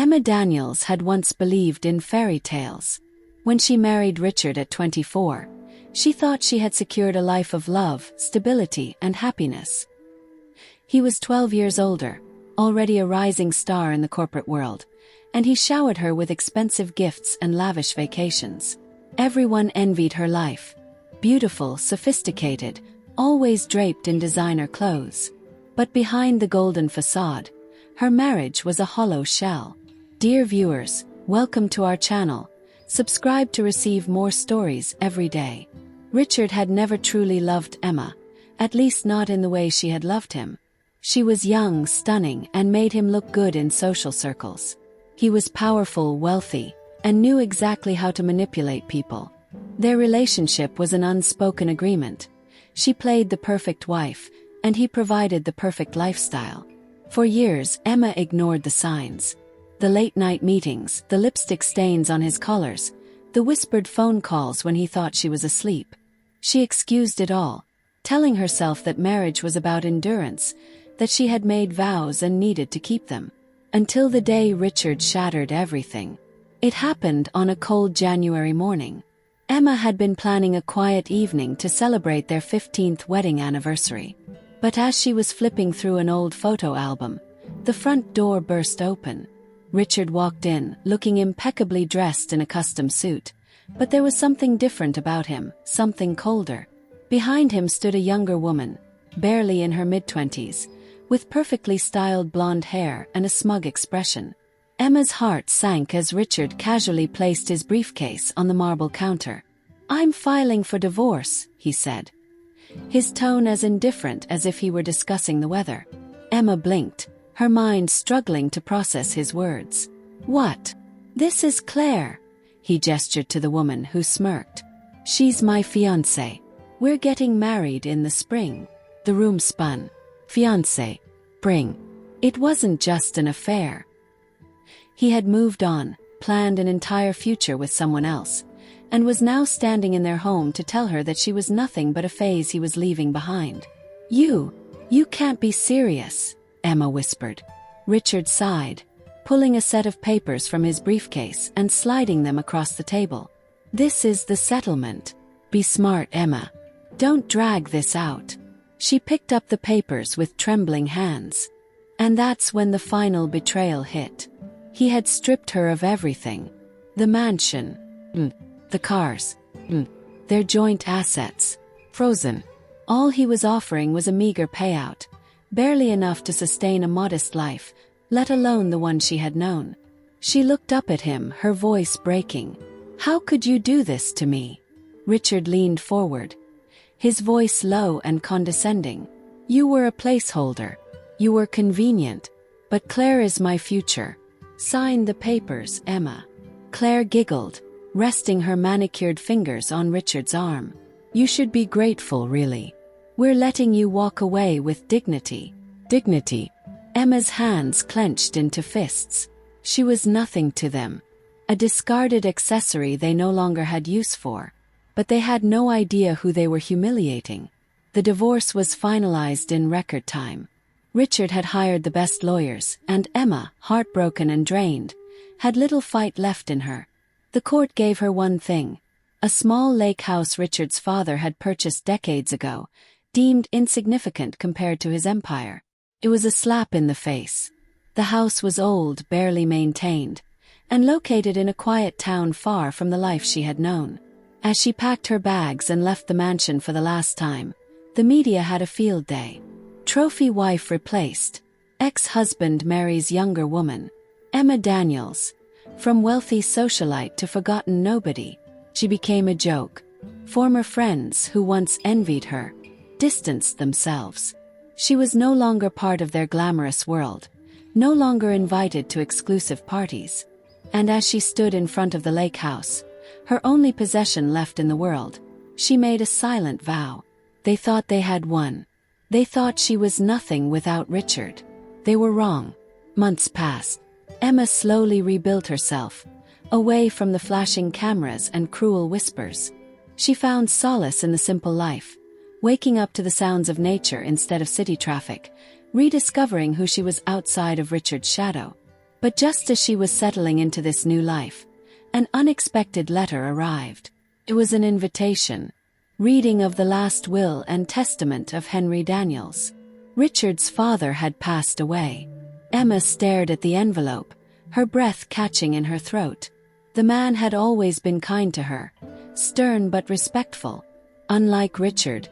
Emma Daniels had once believed in fairy tales. When she married Richard at 24, she thought she had secured a life of love, stability, and happiness. He was 12 years older, already a rising star in the corporate world, and he showered her with expensive gifts and lavish vacations. Everyone envied her life. Beautiful, sophisticated, always draped in designer clothes. But behind the golden facade, her marriage was a hollow shell. Dear viewers, welcome to our channel. Subscribe to receive more stories every day. Richard had never truly loved Emma, at least not in the way she had loved him. She was young, stunning, and made him look good in social circles. He was powerful, wealthy, and knew exactly how to manipulate people. Their relationship was an unspoken agreement. She played the perfect wife, and he provided the perfect lifestyle. For years, Emma ignored the signs. The late-night meetings, the lipstick stains on his collars, the whispered phone calls when he thought she was asleep. She excused it all, telling herself that marriage was about endurance, that she had made vows and needed to keep them. Until the day Richard shattered everything. It happened on a cold January morning. Emma had been planning a quiet evening to celebrate their 15th wedding anniversary. But as she was flipping through an old photo album, the front door burst open. Richard walked in, looking impeccably dressed in a custom suit. But there was something different about him, something colder. Behind him stood a younger woman, barely in her mid-20s, with perfectly styled blonde hair and a smug expression. Emma's heart sank as Richard casually placed his briefcase on the marble counter. "I'm filing for divorce," he said, his tone as indifferent as if he were discussing the weather. Emma blinked, her mind struggling to process his words. "What? This is Claire." He gestured to the woman, who smirked. "She's my fiancée. We're getting married in the spring." The room spun. Fiancé. Spring. It wasn't just an affair. He had moved on, planned an entire future with someone else, and was now standing in their home to tell her that she was nothing but a phase he was leaving behind. You can't be serious," Emma whispered. Richard sighed, pulling a set of papers from his briefcase and sliding them across the table. "This is the settlement. Be smart, Emma. Don't drag this out." She picked up the papers with trembling hands. And that's when the final betrayal hit. He had stripped her of everything. The mansion. The cars. Their joint assets. Frozen. All he was offering was a meager payout, barely enough to sustain a modest life, let alone the one she had known. She looked up at him, her voice breaking. "How could you do this to me?" Richard leaned forward, his voice low and condescending. "You were a placeholder. You were convenient. But Claire is my future. Sign the papers, Emma." Claire giggled, resting her manicured fingers on Richard's arm. "You should be grateful, really. We're letting you walk away with dignity." Dignity. Emma's hands clenched into fists. She was nothing to them. A discarded accessory they no longer had use for. But they had no idea who they were humiliating. The divorce was finalized in record time. Richard had hired the best lawyers, and Emma, heartbroken and drained, had little fight left in her. The court gave her one thing: a small lake house Richard's father had purchased decades ago, deemed insignificant compared to his empire. It was a slap in the face. The house was old, barely maintained, and located in a quiet town far from the life she had known. As she packed her bags and left the mansion for the last time, the media had a field day. Trophy wife replaced. Ex-husband marries younger woman. Emma Daniels. From wealthy socialite to forgotten nobody, she became a joke. Former friends who once envied her distanced themselves. She was no longer part of their glamorous world, no longer invited to exclusive parties. And as she stood in front of the lake house, her only possession left in the world, she made a silent vow. They thought they had won. They thought she was nothing without Richard. They were wrong. Months passed. Emma slowly rebuilt herself, away from the flashing cameras and cruel whispers. She found solace in the simple life, waking up to the sounds of nature instead of city traffic, rediscovering who she was outside of Richard's shadow. But just as she was settling into this new life, an unexpected letter arrived. It was an invitation, reading of the last will and testament of Henry Daniels. Richard's father had passed away. Emma stared at the envelope, her breath catching in her throat. The man had always been kind to her, stern but respectful. Unlike Richard,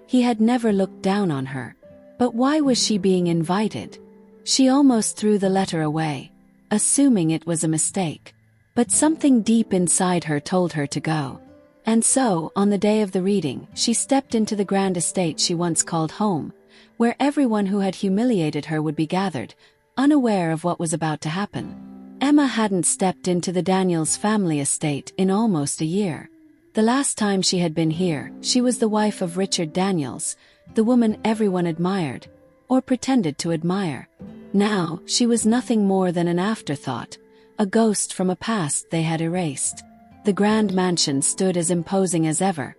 he had never looked down on her. But why was she being invited? She almost threw the letter away, assuming it was a mistake. But something deep inside her told her to go. And so, on the day of the reading, she stepped into the grand estate she once called home, where everyone who had humiliated her would be gathered, unaware of what was about to happen. Emma hadn't stepped into the Daniels family estate in almost a year. The last time she had been here, she was the wife of Richard Daniels, the woman everyone admired, or pretended to admire. Now, she was nothing more than an afterthought, a ghost from a past they had erased. The grand mansion stood as imposing as ever,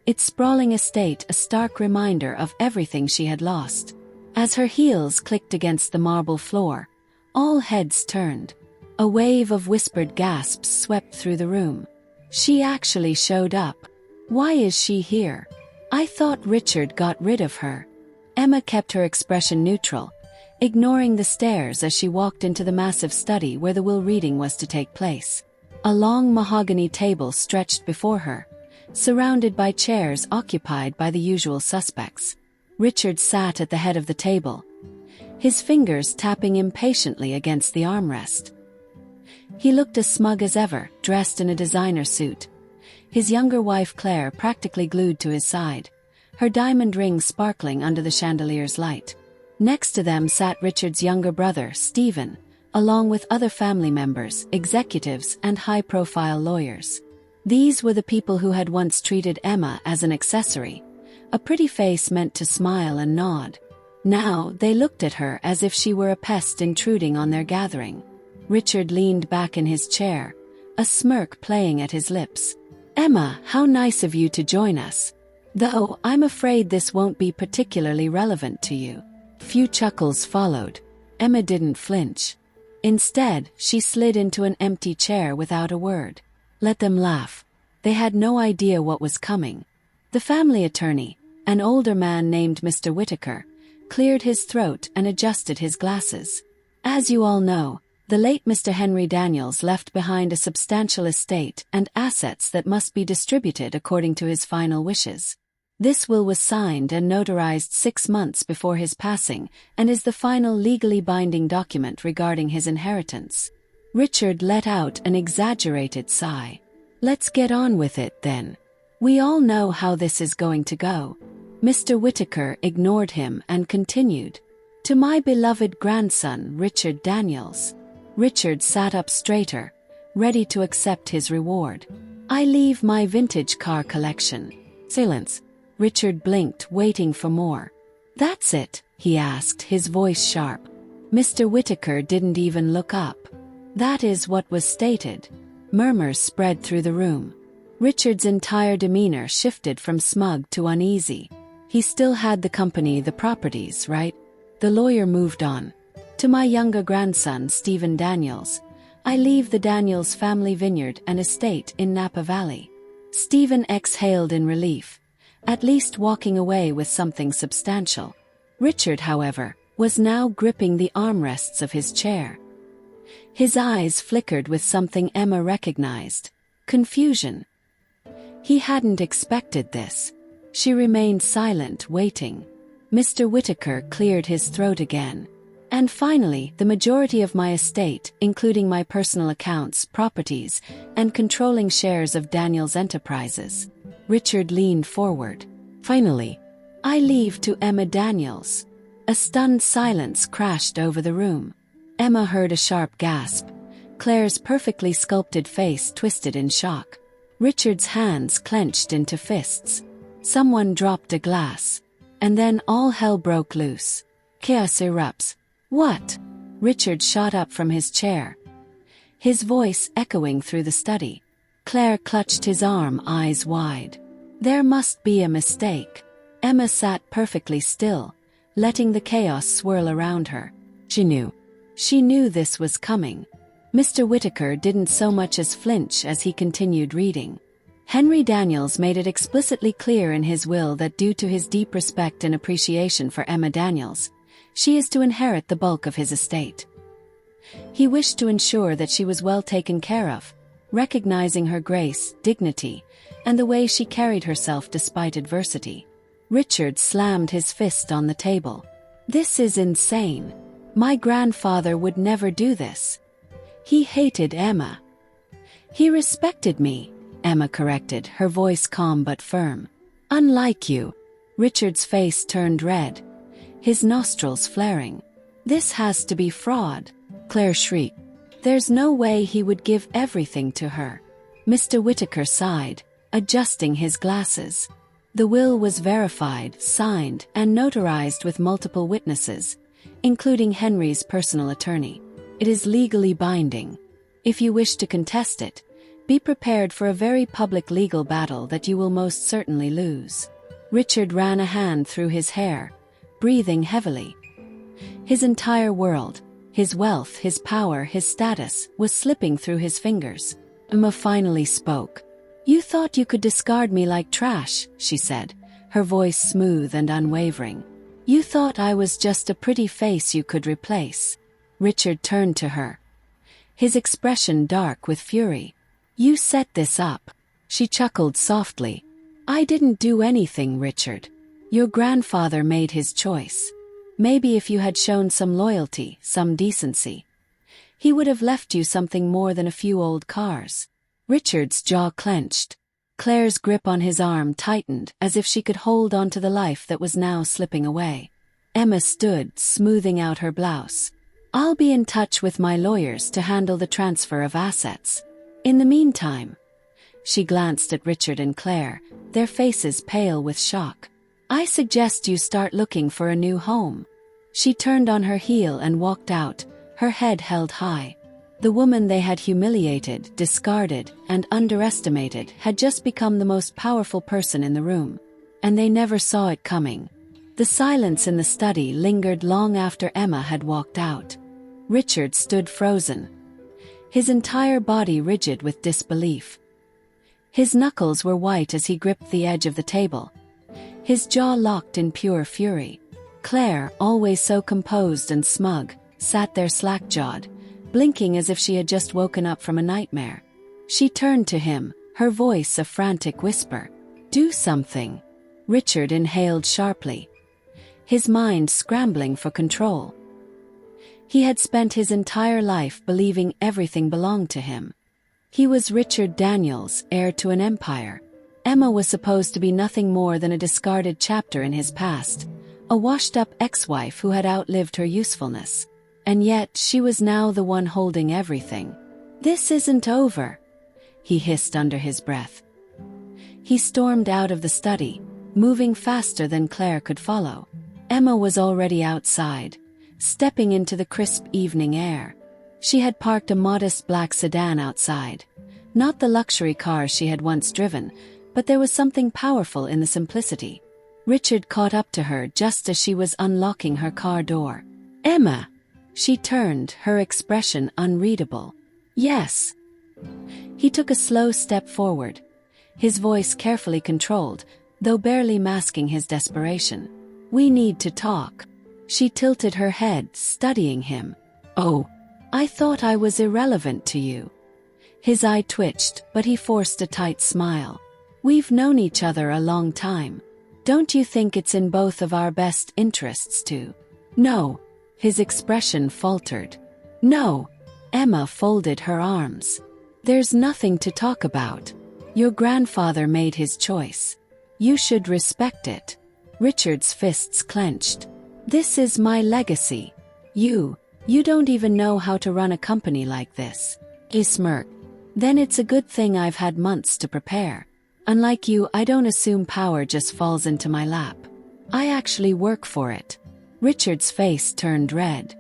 its sprawling estate a stark reminder of everything she had lost. As her heels clicked against the marble floor, all heads turned. A wave of whispered gasps swept through the room. She actually showed up. Why is she here? I thought Richard got rid of her. Emma kept her expression neutral, ignoring the stares as she walked into the massive study where the will reading was to take place. A long mahogany table stretched before her, surrounded by chairs occupied by the usual suspects. Richard sat at the head of the table, his fingers tapping impatiently against the armrest. He looked as smug as ever, dressed in a designer suit. His younger wife Claire practically glued to his side, her diamond ring sparkling under the chandelier's light. Next to them sat Richard's younger brother, Stephen, along with other family members, executives, and high-profile lawyers. These were the people who had once treated Emma as an accessory, a pretty face meant to smile and nod. Now they looked at her as if she were a pest intruding on their gathering. Richard leaned back in his chair, a smirk playing at his lips. "Emma, how nice of you to join us. Though I'm afraid this won't be particularly relevant to you." Few chuckles followed. Emma didn't flinch. Instead, she slid into an empty chair without a word. Let them laugh. They had no idea what was coming. The family attorney, an older man named Mr. Whittaker, cleared his throat and adjusted his glasses. As you all know, the late Mr. Henry Daniels left behind a substantial estate and assets that must be distributed according to his final wishes. This will was signed and notarized 6 months before his passing and is the final legally binding document regarding his inheritance. Richard let out an exaggerated sigh. "Let's get on with it, then. We all know how this is going to go." Mr. Whittaker ignored him and continued. "To my beloved grandson, Richard Daniels." Richard sat up straighter, ready to accept his reward. "I leave my vintage car collection." Silence. Richard blinked, waiting for more. "That's it?" he asked, his voice sharp. Mr. Whittaker didn't even look up. "That is what was stated." Murmurs spread through the room. Richard's entire demeanor shifted from smug to uneasy. He still had the company, the properties, right? The lawyer moved on. "To my younger grandson, Stephen Daniels, I leave the Daniels family vineyard and estate in Napa Valley." Stephen exhaled in relief, at least walking away with something substantial. Richard, however, was now gripping the armrests of his chair. His eyes flickered with something Emma recognized: confusion. He hadn't expected this. She remained silent, waiting. Mr. Whittaker cleared his throat again. "And finally, the majority of my estate, including my personal accounts, properties, and controlling shares of Daniels Enterprises." Richard leaned forward. "Finally, I leave to Emma Daniels." A stunned silence crashed over the room. Emma heard a sharp gasp. Claire's perfectly sculpted face twisted in shock. Richard's hands clenched into fists. Someone dropped a glass. And then all hell broke loose. Chaos erupts. "What?" Richard shot up from his chair, his voice echoing through the study. Claire clutched his arm, eyes wide. "There must be a mistake." Emma sat perfectly still, letting the chaos swirl around her. She knew. She knew this was coming. Mr. Whittaker didn't so much as flinch as he continued reading. Henry Daniels made it explicitly clear in his will that due to his deep respect and appreciation for Emma Daniels, she is to inherit the bulk of his estate. He wished to ensure that she was well taken care of, recognizing her grace, dignity, and the way she carried herself despite adversity. Richard slammed his fist on the table. "This is insane. My grandfather would never do this. He hated Emma." "He respected me," Emma corrected, her voice calm but firm. "Unlike you." Richard's face turned red, his nostrils flaring. "This has to be fraud," Claire shrieked. "There's no way he would give everything to her." Mr. Whittaker sighed, adjusting his glasses. The will was verified, signed, and notarized with multiple witnesses, including Henry's personal attorney. It is legally binding. If you wish to contest it, be prepared for a very public legal battle that you will most certainly lose. Richard ran a hand through his hair, breathing heavily. His entire world, his wealth, his power, his status, was slipping through his fingers. Emma finally spoke. "You thought you could discard me like trash," she said, her voice smooth and unwavering. "You thought I was just a pretty face you could replace." Richard turned to her, his expression dark with fury. "You set this up." She chuckled softly. "I didn't do anything, Richard. Your grandfather made his choice. Maybe if you had shown some loyalty, some decency, he would have left you something more than a few old cars." Richard's jaw clenched. Claire's grip on his arm tightened as if she could hold on to the life that was now slipping away. Emma stood, smoothing out her blouse. "I'll be in touch with my lawyers to handle the transfer of assets. In the meantime," she glanced at Richard and Claire, their faces pale with shock, "I suggest you start looking for a new home." She turned on her heel and walked out, her head held high. The woman they had humiliated, discarded, and underestimated had just become the most powerful person in the room. And they never saw it coming. The silence in the study lingered long after Emma had walked out. Richard stood frozen, his entire body rigid with disbelief. His knuckles were white as he gripped the edge of the table, his jaw locked in pure fury. Claire, always so composed and smug, sat there slack-jawed, blinking as if she had just woken up from a nightmare. She turned to him, her voice a frantic whisper. "Do something." Richard inhaled sharply, his mind scrambling for control. He had spent his entire life believing everything belonged to him. He was Richard Daniels, heir to an empire. Emma was supposed to be nothing more than a discarded chapter in his past, a washed-up ex-wife who had outlived her usefulness. And yet she was now the one holding everything. "This isn't over," he hissed under his breath. He stormed out of the study, moving faster than Claire could follow. Emma was already outside, stepping into the crisp evening air. She had parked a modest black sedan outside. Not the luxury car she had once driven, but there was something powerful in the simplicity. Richard caught up to her just as she was unlocking her car door. "Emma!" She turned, her expression unreadable. "Yes." He took a slow step forward, his voice carefully controlled, though barely masking his desperation. "We need to talk." She tilted her head, studying him. "Oh, I thought I was irrelevant to you." His eye twitched, but he forced a tight smile. "We've known each other a long time. Don't you think it's in both of our best interests to—" "No." His expression faltered. "No." Emma folded her arms. "There's nothing to talk about. Your grandfather made his choice. You should respect it." Richard's fists clenched. "This is my legacy. You don't even know how to run a company like this." He smirked. "Then it's a good thing I've had months to prepare. Unlike you, I don't assume power just falls into my lap. I actually work for it." Richard's face turned red.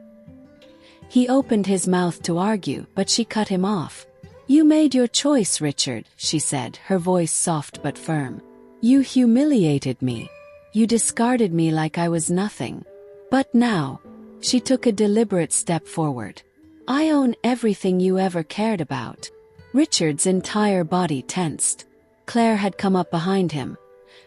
He opened his mouth to argue, but she cut him off. "You made your choice, Richard," she said, her voice soft but firm. "You humiliated me. You discarded me like I was nothing. But now," She took a deliberate step forward. I own everything you ever cared about. Richard's entire body tensed. Claire had come up behind him,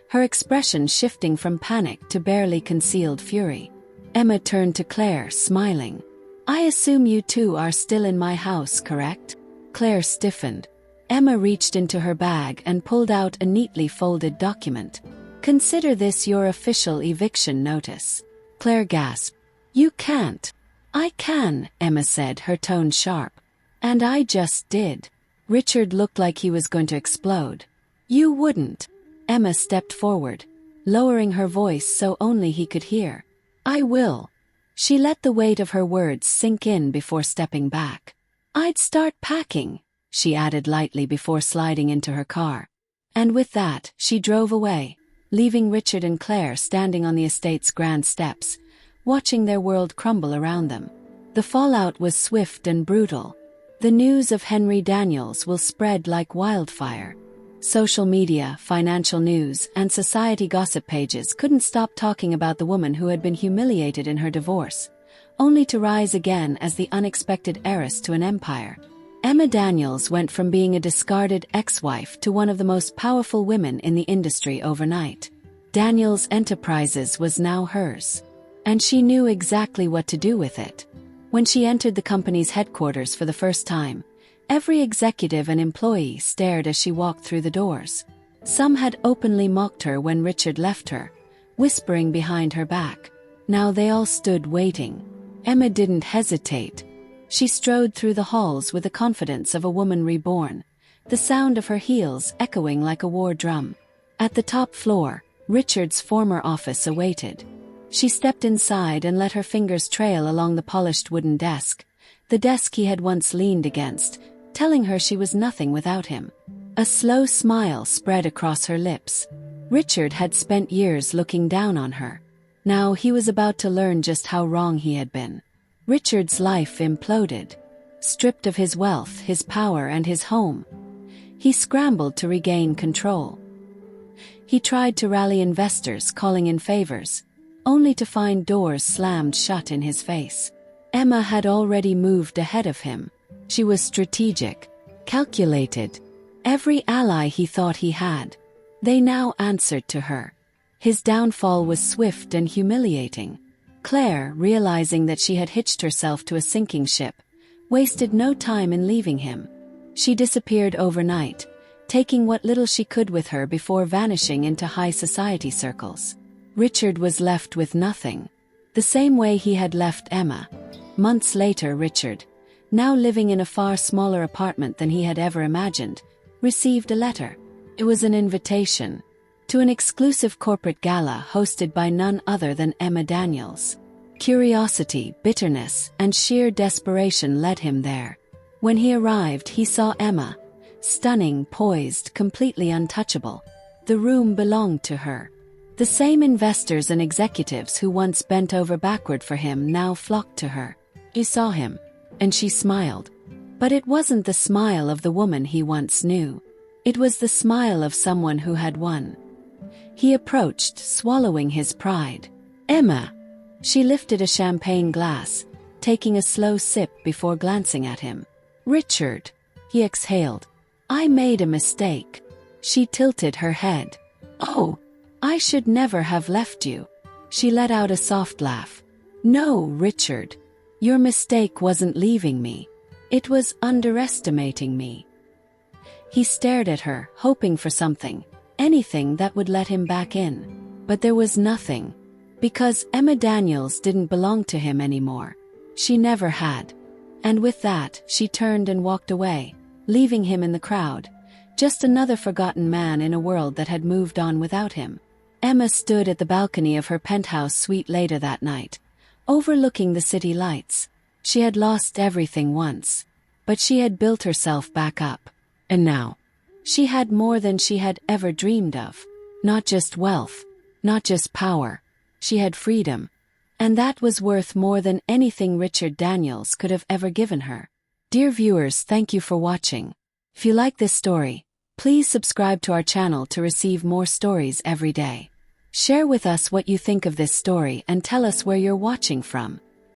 her expression shifting from panic to barely concealed fury. Emma turned to Claire, smiling. I assume you two are still in my house, correct? Claire stiffened. Emma reached into her bag and pulled out a neatly folded document. Consider this your official eviction notice. Claire gasped. You can't. I can, Emma said, her tone sharp. And I just did. Richard looked like he was going to explode. You wouldn't. Emma stepped forward, lowering her voice so only he could hear. I will. She let the weight of her words sink in before stepping back. I'd start packing, she added lightly before sliding into her car. And with that, she drove away, leaving Richard and Claire standing on the estate's grand steps, watching their world crumble around them. The fallout was swift and brutal. The news of Henry Daniels will spread like wildfire. Social media, financial news, and society gossip pages couldn't stop talking about the woman who had been humiliated in her divorce, only to rise again as the unexpected heiress to an empire. Emma Daniels went from being a discarded ex-wife to one of the most powerful women in the industry overnight. Daniels Enterprises was now hers, and she knew exactly what to do with it. When she entered the company's headquarters for the first time, every executive and employee stared as she walked through the doors. Some had openly mocked her when Richard left her, whispering behind her back. Now they all stood waiting. Emma didn't hesitate. She strode through the halls with the confidence of a woman reborn, the sound of her heels echoing like a war drum. At the top floor, Richard's former office awaited. She stepped inside and let her fingers trail along the polished wooden desk, the desk he had once leaned against, telling her she was nothing without him. A slow smile spread across her lips. Richard had spent years looking down on her. Now he was about to learn just how wrong he had been. Richard's life imploded. Stripped of his wealth, his power, and his home, he scrambled to regain control. He tried to rally investors, calling in favors, only to find doors slammed shut in his face. Emma had already moved ahead of him. She was strategic, calculated. Every ally he thought he had, they now answered to her. His downfall was swift and humiliating. Claire, realizing that she had hitched herself to a sinking ship, wasted no time in leaving him. She disappeared overnight, taking what little she could with her before vanishing into high society circles. Richard was left with nothing, the same way he had left Emma. Months later, Richard, now living in a far smaller apartment than he had ever imagined, received a letter. It was an invitation to an exclusive corporate gala hosted by none other than Emma Daniels. Curiosity, bitterness, and sheer desperation led him there. When he arrived, he saw Emma, stunning, poised, completely untouchable. The room belonged to her. The same investors and executives who once bent over backward for him now flocked to her. He saw him, and she smiled. But it wasn't the smile of the woman he once knew. It was the smile of someone who had won. He approached, swallowing his pride. Emma! She lifted a champagne glass, taking a slow sip before glancing at him. Richard! He exhaled. I made a mistake. She tilted her head. Oh! I should never have left you. She let out a soft laugh. No, Richard. Your mistake wasn't leaving me. It was underestimating me. He stared at her, hoping for something, anything that would let him back in. But there was nothing. Because Emma Daniels didn't belong to him anymore. She never had. And with that, she turned and walked away, leaving him in the crowd, just another forgotten man in a world that had moved on without him. Emma stood at the balcony of her penthouse suite later that night, overlooking the city lights. She had lost everything once, but she had built herself back up. And now, she had more than she had ever dreamed of. Not just wealth, not just power. She had freedom. And that was worth more than anything Richard Daniels could have ever given her. Dear viewers, thank you for watching. If you like this story, please subscribe to our channel to receive more stories every day. Share with us what you think of this story and tell us where you're watching from.